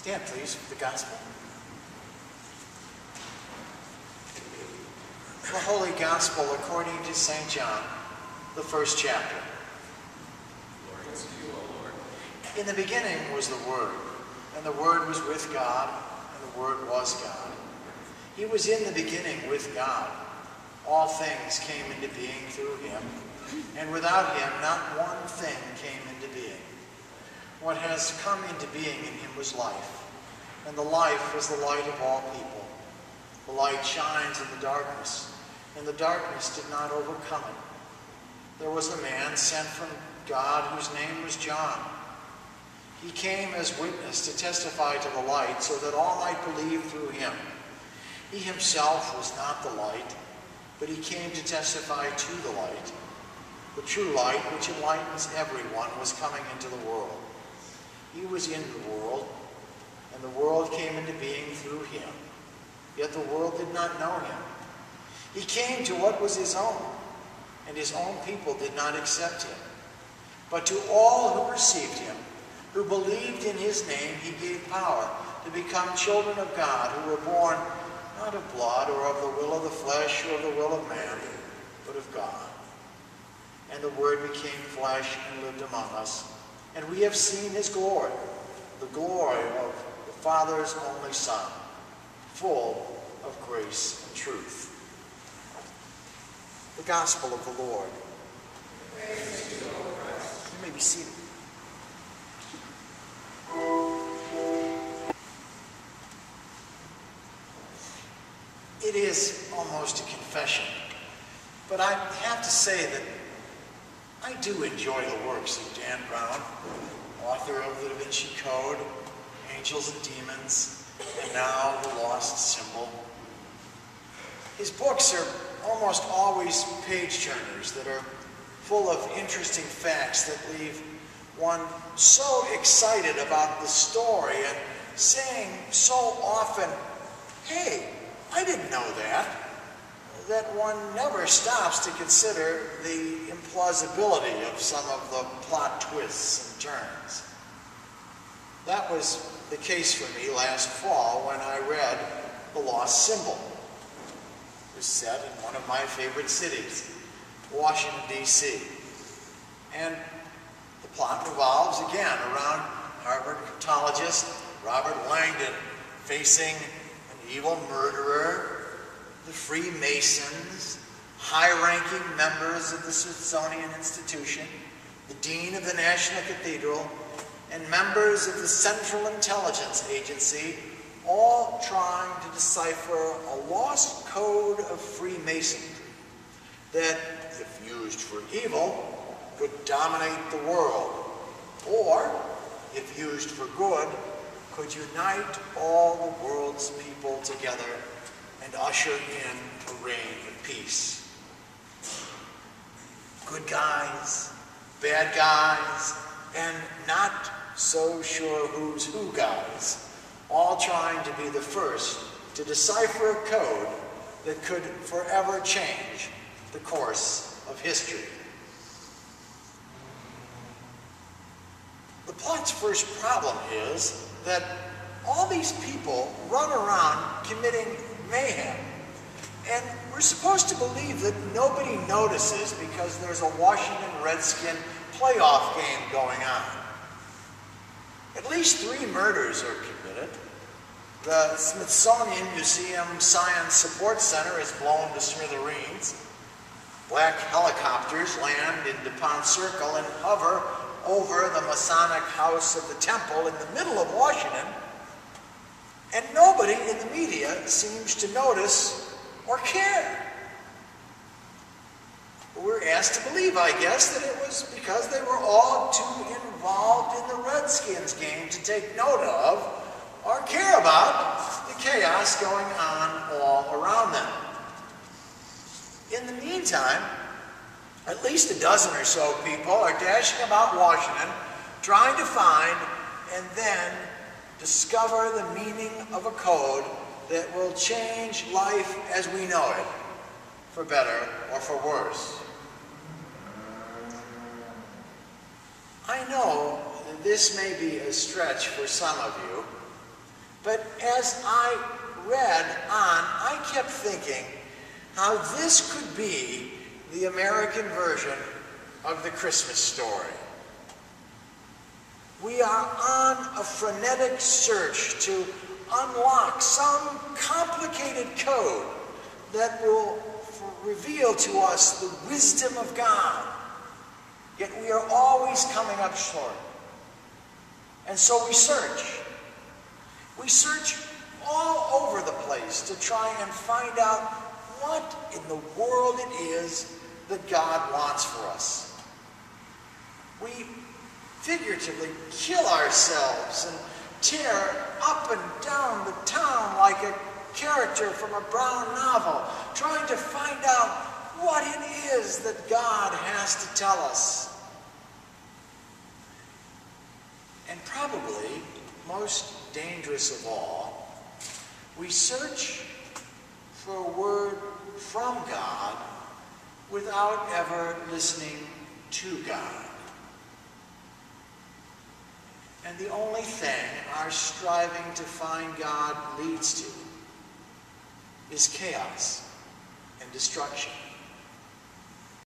Stand, please, for the gospel. The Holy Gospel according to St. John, the first chapter. Glory to you, O Lord. In the beginning was the Word, and the Word was with God, and the Word was God. He was in the beginning with God. All things came into being through him, and without him not one thing came into being. What has come into being in him was life, and the life was the light of all people. The light shines in the darkness, and the darkness did not overcome it. There was a man sent from God whose name was John. He came as witness to testify to the light, so that all might believe through him. He himself was not the light, but he came to testify to the light. The true light, which enlightens everyone, was coming into the world. He was in the world, and the world came into being through him. Yet the world did not know him. He came to what was his own, and his own people did not accept him. But to all who received him, who believed in his name, he gave power to become children of God, who were born not of blood or of the will of the flesh or of the will of man, but of God. And the Word became flesh and lived among us, and we have seen his glory, the glory of the Father's only Son, full of grace and truth. The Gospel of the Lord. Praise to you, O Christ. You may be seated. It is almost a confession, but I have to say that I do enjoy the works of Dan Brown, author of The Da Vinci Code, Angels and Demons, and now The Lost Symbol. His books are almost always page-turners that are full of interesting facts that leave one so excited about the story and saying so often, "Hey, I didn't know that one never stops to consider the implausibility of some of the plot twists and turns. That was the case for me last fall when I read The Lost Symbol. It was set in one of my favorite cities, Washington, D.C. And the plot revolves again around Harvard cryptologist Robert Langdon facing an evil murderer, the Freemasons, high-ranking members of the Smithsonian Institution, the Dean of the National Cathedral, and members of the Central Intelligence Agency, all trying to decipher a lost code of Freemasonry that, if used for evil, could dominate the world, or, if used for good, could unite all the world's people together and usher in a reign of peace. Good guys, bad guys, and not so sure who's who guys, all trying to be the first to decipher a code that could forever change the course of history. The plot's first problem is that all these people run around committing mayhem. And we're supposed to believe that nobody notices because there's a Washington Redskin playoff game going on. At least 3 murders are committed. The Smithsonian Museum Science Support Center is blown to smithereens. Black helicopters land in DuPont Circle and hover over the Masonic House of the Temple in the middle of Washington. And nobody in the media seems to notice or care. We're asked to believe, I guess, that it was because they were all too involved in the Redskins game to take note of or care about the chaos going on all around them. In the meantime, at least a dozen or so people are dashing about Washington, trying to find and then discover the meaning of a code that will change life as we know it, for better or for worse. I know that this may be a stretch for some of you, But as I read on, I kept thinking how this could be the American version of the Christmas story. We are on a frenetic search to unlock some complicated code that will reveal to us the wisdom of God. Yet we are always coming up short. And so we search. We search all over the place to try and find out what in the world it is that God wants for us. We figuratively kill ourselves and tear up and down the town like a character from a Brown novel, trying to find out what it is that God has to tell us. And probably most dangerous of all, we search for a word from God without ever listening to God. And the only thing our striving to find God leads to is chaos and destruction.